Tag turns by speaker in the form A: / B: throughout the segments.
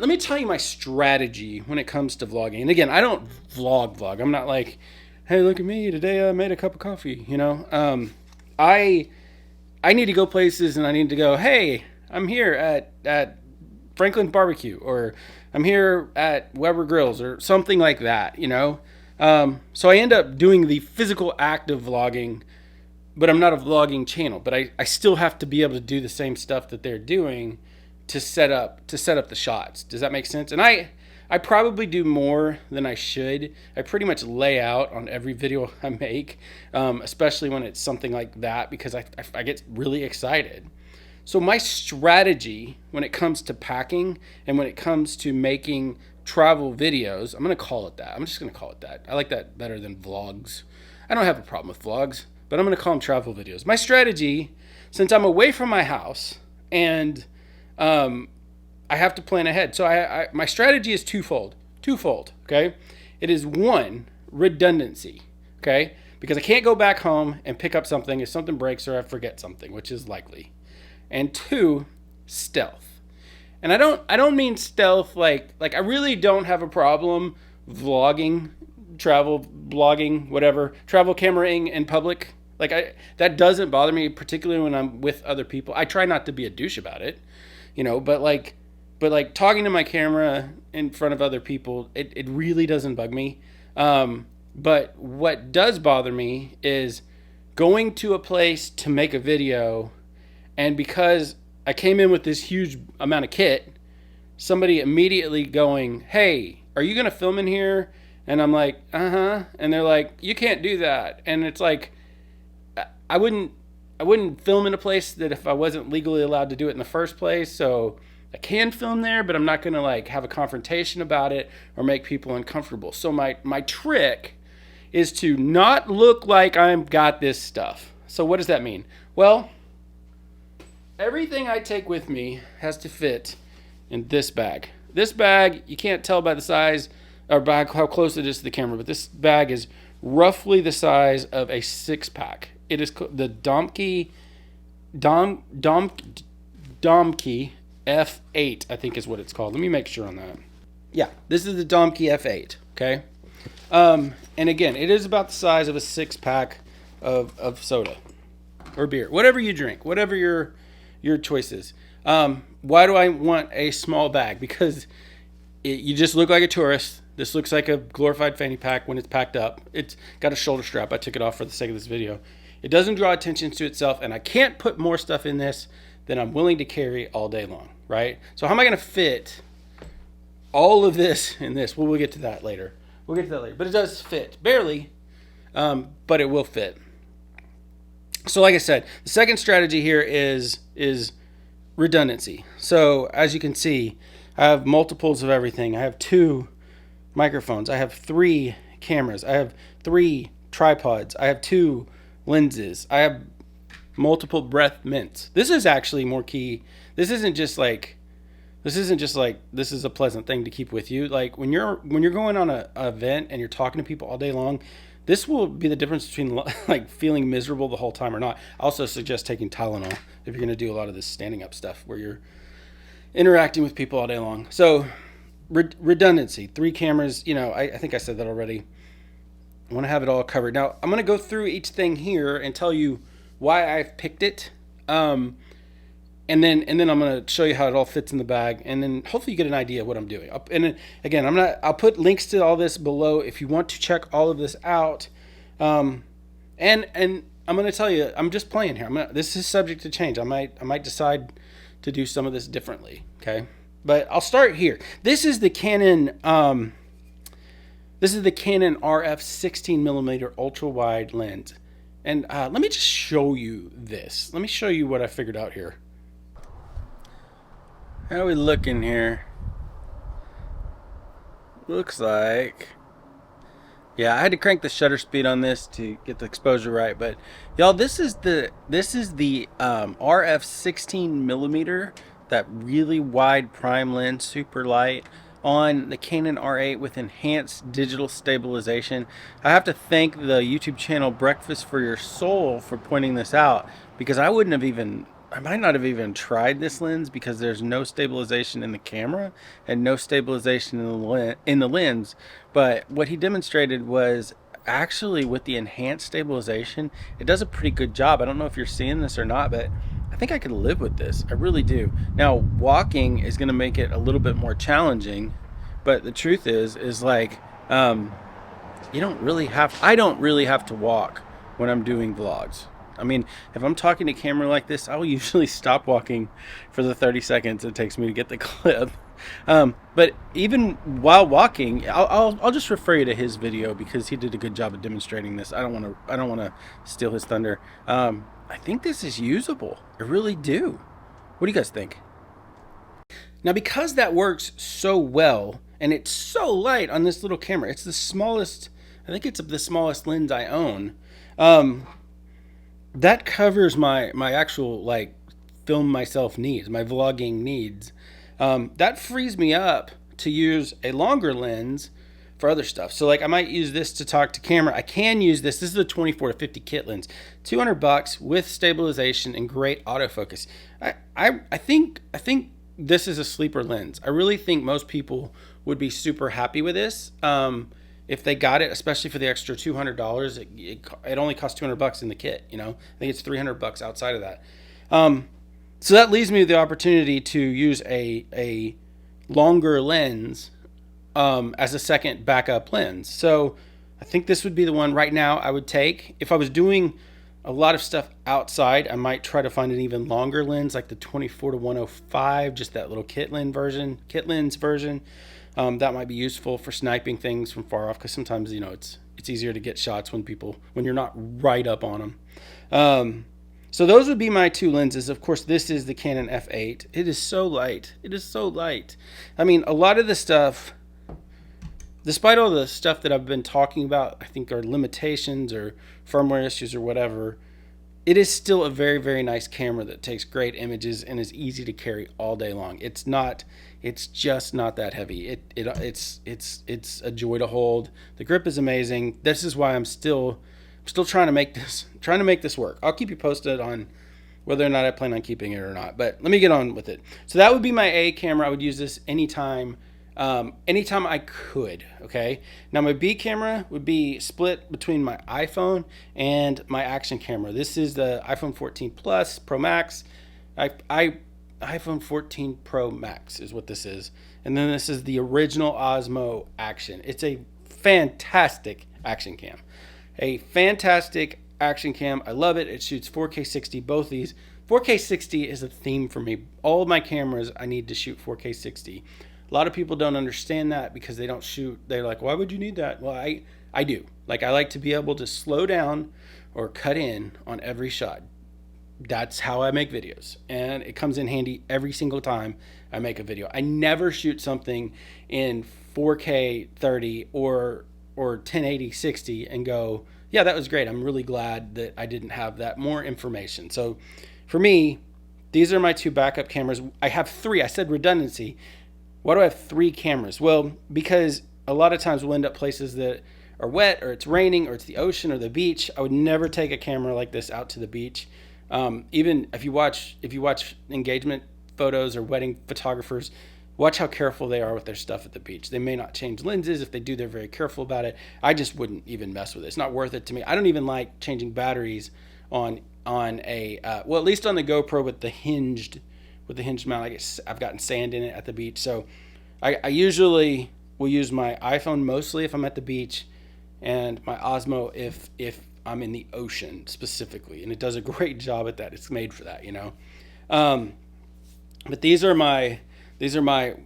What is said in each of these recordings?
A: let me tell you my strategy when it comes to vlogging. And again, I don't vlog. I'm not like, hey, look at me today. I made a cup of coffee. You know, I need to go places, and I need to go, hey, I'm here at Franklin Barbecue, or I'm here at Weber Grills, or something like that. You know, so I end up doing the physical act of vlogging, but I'm not a vlogging channel. But I still have to be able to do the same stuff that they're doing to set up the shots. Does that make sense? And I probably do more than I should. I pretty much lay out on every video I make, especially when it's something like that, because I get really excited. So my strategy when it comes to packing and when it comes to making travel videos, I'm going to call it that. I'm just going to call it that. I like that better than vlogs. I don't have a problem with vlogs, but I'm going to call them travel videos. My strategy, since I'm away from my house and I have to plan ahead. So my strategy is twofold. Okay, it is one, redundancy. Okay, because I can't go back home and pick up something if something breaks or I forget something, which is likely. And two, stealth. And I don't mean stealth like I really don't have a problem vlogging, travel blogging, whatever, travel cameraing in public. That doesn't bother me, particularly when I'm with other people. I try not to be a douche about it, you know, but talking to my camera in front of other people, it really doesn't bug me. But what does bother me is going to a place to make a video, and because I came in with this huge amount of kit, somebody immediately going, hey, are you going to film in here? And I'm like, uh-huh. And they're like, you can't do that. And it's like, I wouldn't film in a place that if I wasn't legally allowed to do it in the first place. So I can film there, but I'm not going to like have a confrontation about it or make people uncomfortable. So my trick is to not look like I've got this stuff. So what does that mean? Well, everything I take with me has to fit in this bag. This bag, you can't tell by the size or by how close it is to the camera, but this bag is roughly the size of a 6-pack. It is the Domke F8, I think is what it's called. Let me make sure on that. Yeah, this is the Domke F8, okay? And again, it is about the size of a 6-pack of soda or beer, whatever you drink, whatever your choice is. Why do I want a small bag? Because you just look like a tourist. This looks like a glorified fanny pack when it's packed up. It's got a shoulder strap. I took it off for the sake of this video. It doesn't draw attention to itself, and I can't put more stuff in this than I'm willing to carry all day long, right? So how am I going to fit all of this in this? Well, we'll get to that later. But it does fit. Barely, but it will fit. So like I said, the second strategy here is redundancy. So as you can see, I have multiples of everything. I have 2 microphones. I have 3 cameras. I have 3 tripods. I have 2 lenses. I have multiple breath mints. This is actually more key. This isn't just like this is a pleasant thing to keep with you. Like when you're going on a event and you're talking to people all day long, this will be the difference between like feeling miserable the whole time or not. I also suggest taking Tylenol if you're going to do a lot of this standing up stuff where you're interacting with people all day long. So redundancy, 3 cameras, you know, I think I said that already. I want to have it all covered. Now, I'm going to go through each thing here and tell you why I've picked it. And then I'm going to show you how it all fits in the bag, and then hopefully you get an idea of what I'm doing. And then, again, I'll put links to all this below if you want to check all of this out. And I'm going to tell you, I'm just playing here. This is subject to change. I might decide to do some of this differently. Okay, but I'll start here. This is the Canon RF 16mm ultra wide lens, and let me just show you this. Let me show you what I figured out here. How are we looking here? Looks like, yeah, I had to crank the shutter speed on this to get the exposure right, but y'all, this is the RF 16mm, that really wide prime lens, super light, on the Canon R8 with enhanced digital stabilization. I have to thank the YouTube channel Breakfast for Your Soul for pointing this out, because I wouldn't have even I might not have even tried this lens because there's no stabilization in the camera and no stabilization in the lens. But what he demonstrated was actually with the enhanced stabilization, it does a pretty good job. I don't know if you're seeing this or not, but I think I could live with this. I really do. Now, walking is going to make it a little bit more challenging, but the truth is like, you don't really have, I don't really have to walk when I'm doing vlogs. I mean, if I'm talking to camera like this, I'll usually stop walking for the 30 seconds it takes me to get the clip. But even while walking, I'll just refer you to his video because he did a good job of demonstrating this. I don't want to steal his thunder. I think this is usable. I really do. What do you guys think? Now, because that works so well and it's so light on this little camera, it's the smallest, I think it's the smallest lens I own. That covers my actual like film myself needs, my vlogging needs. That frees me up to use a longer lens for other stuff. So like I might use this to talk to camera. I can use this. This is a 24 to 50 kit lens, $200 with stabilization and great autofocus. I think this is a sleeper lens. I really think most people would be super happy with this. If they got it, especially for the extra $200, it only costs $200 in the kit. You know, I think it's $300 outside of that. So that leaves me with the opportunity to use a longer lens as a second backup lens. So I think this would be the one right now I would take. If I was doing a lot of stuff outside, I might try to find an even longer lens like the 24 to 105, just that little kit lens version. That might be useful for sniping things from far off because sometimes, you know, it's easier to get shots when you're not right up on them. So those would be my two lenses. Of course, this is the Canon F8. It is so light. It is so light. I mean, a lot of the stuff, despite all the stuff that I've been talking about, I think are limitations or firmware issues or whatever, it is still a very, very nice camera that takes great images and is easy to carry all day long. It's just not that heavy. It's a joy to hold. The grip is amazing. This is why I'm still trying to make this work. I'll keep you posted on whether or not I plan on keeping it or not. But let me get on with it. So that would be my A camera. I would use this anytime I could. Okay. Now my B camera would be split between my iPhone and my action camera. This is the iPhone 14 Plus Pro Max. iPhone 14 Pro Max is what this is. And then this is the original Osmo Action. It's a fantastic action cam. A fantastic action cam. I love it. It shoots 4K 60, both these. 4K 60 is a theme for me. All of my cameras, I need to shoot 4K 60. A lot of people don't understand that because they don't shoot. They're like, why would you need that? Well, I do. Like, I like to be able to slow down or cut in on every shot. That's how I make videos, and it comes in handy every single time I make a video. I never shoot something in 4K 30 or 1080 60 and go, yeah, that was great. I'm really glad that I didn't have that more information. So for me, these are my two backup cameras. I have three. I said redundancy. Why do I have three cameras? Well, because a lot of times we'll end up places that are wet or it's raining or it's the ocean or the beach. I would never take a camera like this out to the beach. Even if you watch engagement photos or wedding photographers, watch how careful they are with their stuff at the beach. They may not change lenses. If they do, they're very careful about it. I just wouldn't even mess with it. It's not worth it to me. I don't even like changing batteries on a well, at least on the GoPro with the hinged mount. I've gotten sand in it at the beach, so I usually will use my iPhone mostly if I'm at the beach, and my Osmo if I'm in the ocean specifically, and it does a great job at that. It's made for that, you know. But these are my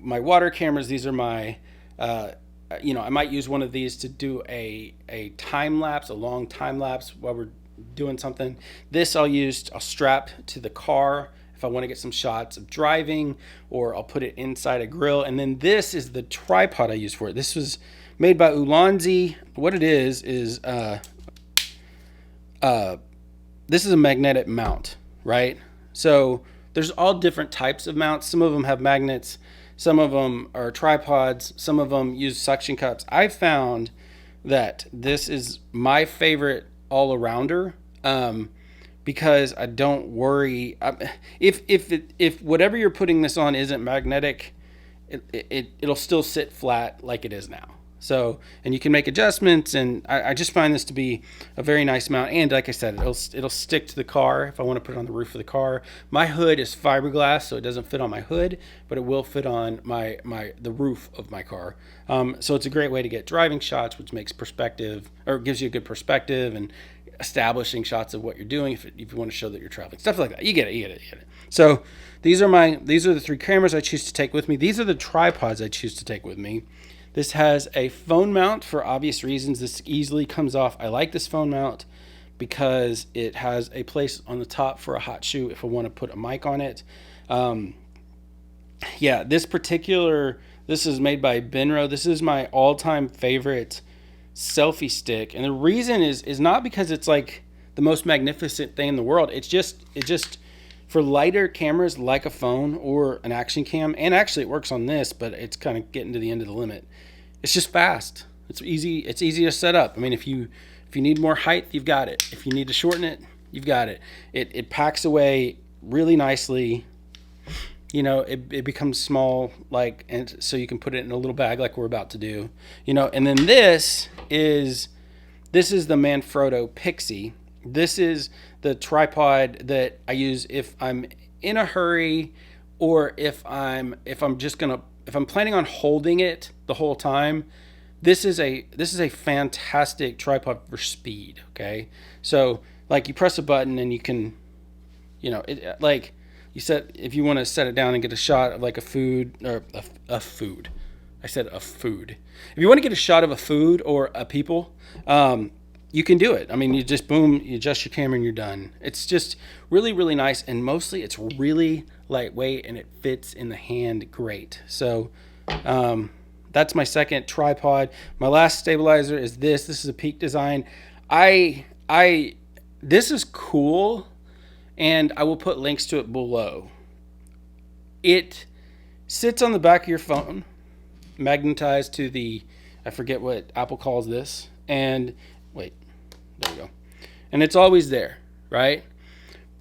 A: water cameras. These are my I might use one of these to do a time lapse, a long time lapse while we're doing something. This I'll strap to the car if I want to get some shots of driving, or I'll put it inside a grill. And then this is the tripod I use for it. This was made by Ulanzi. What it is this is a magnetic mount, right? So there's all different types of mounts. Some of them have magnets, some of them are tripods, some of them use suction cups. I found that this is my favorite all-arounder because I don't worry. If whatever you're putting this on isn't magnetic, it'll still sit flat like it is now. So, and you can make adjustments, and I just find this to be a very nice mount. And like I said, it'll stick to the car if I want to put it on the roof of the car. My hood is fiberglass, so it doesn't fit on my hood, but it will fit on the roof of my car. So it's a great way to get driving shots, which makes perspective, or gives you a good perspective, and establishing shots of what you're doing if you want to show that you're traveling, stuff like that. You get it. So these are the 3 cameras I choose to take with me. These are the tripods I choose to take with me. This has a phone mount for obvious reasons. This easily comes off. I like this phone mount because it has a place on the top for a hot shoe if I want to put a mic on it. This is made by Benro. This is my all-time favorite selfie stick, and the reason is not because it's like the most magnificent thing in the world. It just for lighter cameras like a phone or an action cam, and actually it works on this, but it's kind of getting to the end of the limit. It's just fast. It's easy to set up. I mean, if you need more height, you've got it. If you need to shorten it, you've got it. It packs away really nicely. It becomes small, and so you can put it in a little bag like we're about to do. And then this is the Manfrotto Pixie. This is the tripod that I use if I'm in a hurry, or if I'm planning on holding it the whole time. This is a fantastic tripod for speed. Okay, so like you press a button and you can, if you want to set it down and get a shot of like a food or a food. I said a food. If you want to get a shot of a food or a people, you can do it. I mean, you just boom, you adjust your camera and you're done. It's just really, really nice, and mostly it's really lightweight and it fits in the hand great. So that's my second tripod. My last stabilizer is this. This is a Peak Design. This is cool, and I will put links to it below. It sits on the back of your phone, magnetized to I forget what Apple calls this, and wait, there we go. And it's always there, right?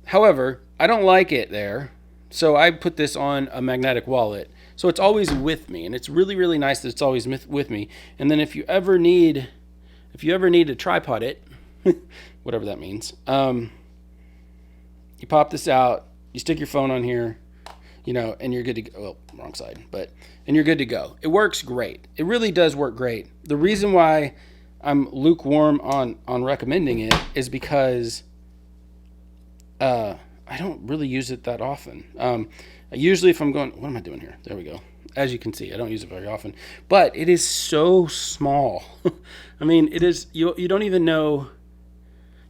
A: However, I don't like it there, so I put this on a magnetic wallet. So it's always with me, and it's really, really nice that it's always with me. And then if you ever need to tripod it, whatever that means, you pop this out, you stick your phone on here, and you're good to go. Well, wrong side, and you're good to go. It works great. It really does work great. The reason why I'm lukewarm on recommending it is because I don't really use it that often. Usually if I'm going, what am I doing here? There we go. As you can see, I don't use it very often, but it is so small. I mean, it is, you don't even know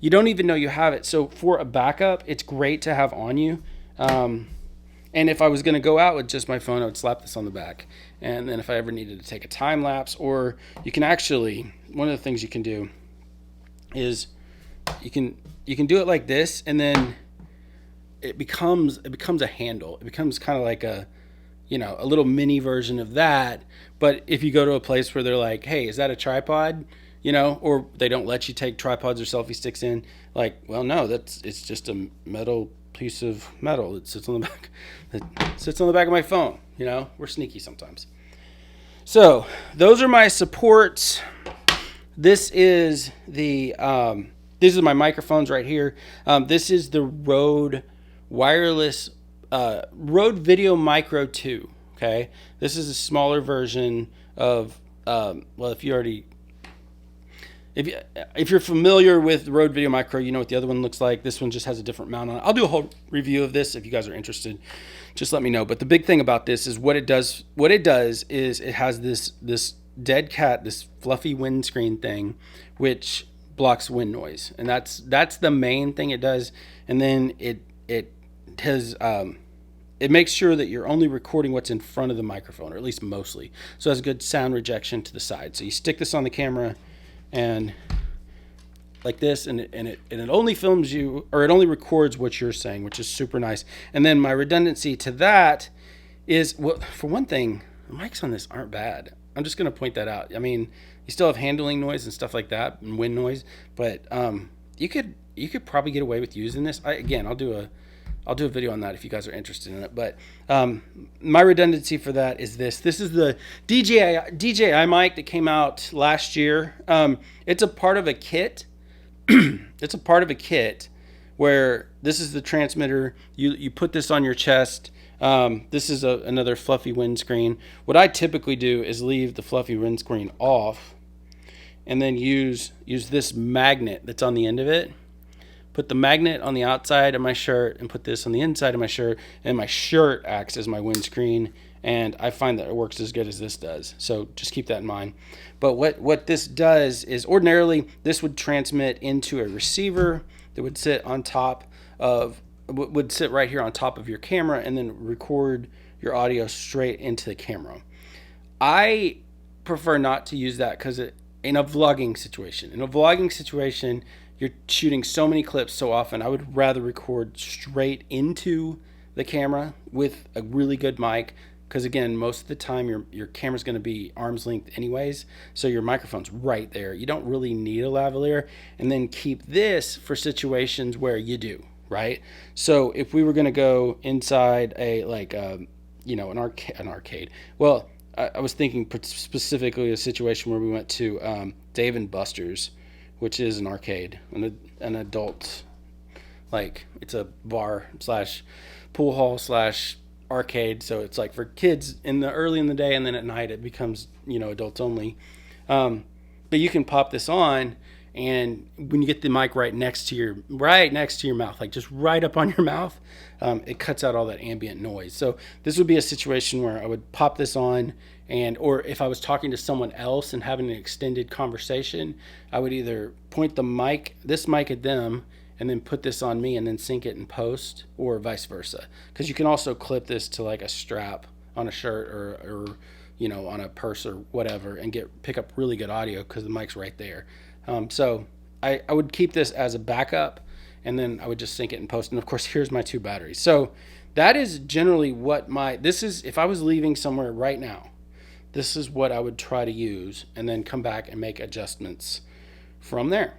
A: you have it. So for a backup, it's great to have on you. And if I was going to go out with just my phone, I would slap this on the back. And then if I ever needed to take a time lapse, or you can actually, one of the things you can do is you can do it like this, and then it becomes a handle. It becomes kind of like a little mini version of that. But if you go to a place where they're like, hey, is that a tripod? Or they don't let you take tripods or selfie sticks in, like, well, no, it's just a metal piece of metal that sits on the back of my phone. We're sneaky sometimes. So those are my supports. This is these are my microphones right here. This is the Rode wireless Rode Video Micro 2. Okay, this is a smaller version of if you're familiar with Rode Video Micro, you know what the other one looks like. This one just has a different mount on it. I'll do a whole review of this if you guys are interested. Just let me know. But the big thing about this is what it does. What it does is it has this dead cat, this fluffy windscreen thing, which blocks wind noise, and that's the main thing it does. And then it makes sure that you're only recording what's in front of the microphone, or at least mostly. So it has good sound rejection to the side. So you stick this on the camera and like this, and it only films you, or it only records what you're saying, which is super nice. And then my redundancy to that is, well, for one thing, the mics on this aren't bad. I'm just going to point that out. I mean, you still have handling noise and stuff like that, and wind noise, but you could probably get away with using this. Again, I'll do a video on that if you guys are interested in it. But my redundancy for that is this. This is the DJI mic that came out last year. It's a part of a kit. It's a part of a kit where this is the transmitter. You put this on your chest. This is another fluffy windscreen. What I typically do is leave the fluffy windscreen off and then use this magnet that's on the end of it. Put the magnet on the outside of my shirt and put this on the inside of my shirt, and my shirt acts as my windscreen, and I find that it works as good as this does. So just keep that in mind. But what this does is ordinarily this would transmit into a receiver that would sit on top of, would sit right here on top of your camera and then record your audio straight into the camera. I prefer not to use that because in a vlogging situation, you're shooting so many clips so often. I would rather record straight into the camera with a really good mic, because again, most of the time your camera's going to be arm's length anyways, so your microphone's right there. You don't really need a lavalier. And then keep this for situations where you do, right? So if we were going to go inside a an arcade. Well, I was thinking specifically a situation where we went to Dave & Buster's, which is an arcade, an adult, like it's a bar slash pool hall slash arcade. So it's like for kids early in the day, and then at night it becomes, adults only. But you can pop this on, and when you get the mic right next to your mouth, like just right up on your mouth, it cuts out all that ambient noise. So this would be a situation where I would pop this on, or if I was talking to someone else and having an extended conversation, I would either point this mic at them and then put this on me and then sync it in post, or vice versa. Because you can also clip this to like a strap on a shirt or on a purse or whatever, and pick up really good audio because the mic's right there. So I would keep this as a backup, and then I would just sync it in post. And of course, here's my 2 batteries. So that is generally what if I was leaving somewhere right now, this is what I would try to use, and then come back and make adjustments from there.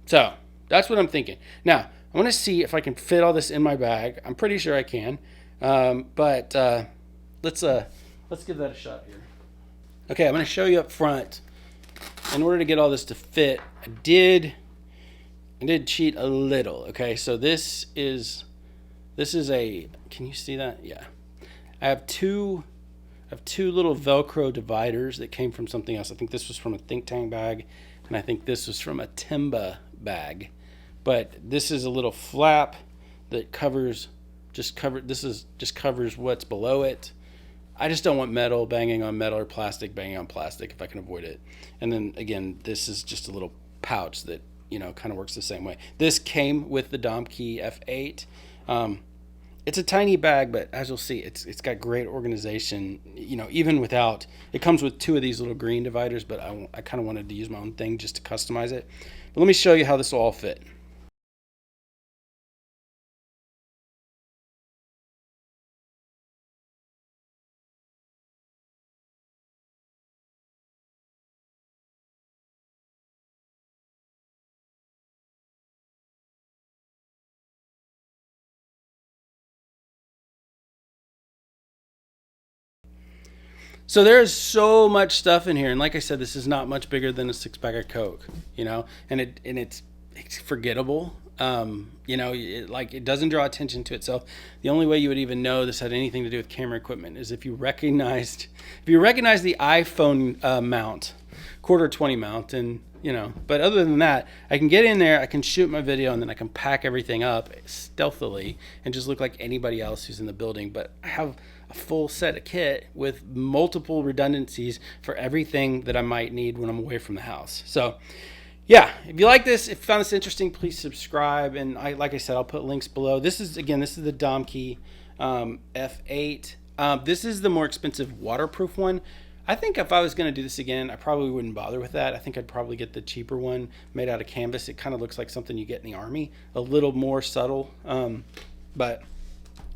A: So that's what I'm thinking. Now, I want to see if I can fit all this in my bag. I'm pretty sure I can. But let's give that a shot here. Okay, I'm going to show you up front. In order to get all this to fit, I did cheat a little. Okay, so this is a, can you see that? Yeah. I have two little Velcro dividers that came from something else. I think this was from a Think Tank bag, and I think this was from a Timba bag. But this is a little flap that covers what's below it. I just don't want metal banging on metal or plastic banging on plastic if I can avoid it. And then again, this is just a little pouch that kind of works the same way. This came with the Domkey F8. It's a tiny bag, but as you'll see, it's got great organization. Even without, it comes with 2 of these little green dividers, but I kind of wanted to use my own thing just to customize it. But let me show you how this will all fit. So there is so much stuff in here, and like I said, this is not much bigger than a 6-pack of Coke, and it's forgettable. It doesn't draw attention to itself. The only way you would even know this had anything to do with camera equipment is if you recognized the iPhone mount, quarter 20 mount, and But other than that, I can get in there, I can shoot my video, and then I can pack everything up stealthily and just look like anybody else who's in the building. But I have a full set of kit with multiple redundancies for everything that I might need when I'm away from the house. So yeah, if you like this, if you found this interesting, please subscribe. And like I said, I'll put links below. This is the Domkey F8. This is the more expensive waterproof one. I think if I was going to do this again, I probably wouldn't bother with that. I think I'd probably get the cheaper one made out of canvas. It kind of looks like something you get in the Army, a little more subtle. But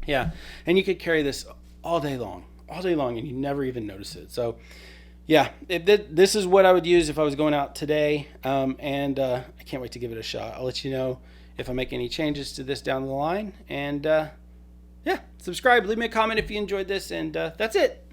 A: yeah, and you could carry this all day long, and you never even notice it. So yeah, this is what I would use if I was going out today. And I can't wait to give it a shot. I'll let you know if I make any changes to this down the line. And yeah, subscribe, leave me a comment if you enjoyed this, and that's it.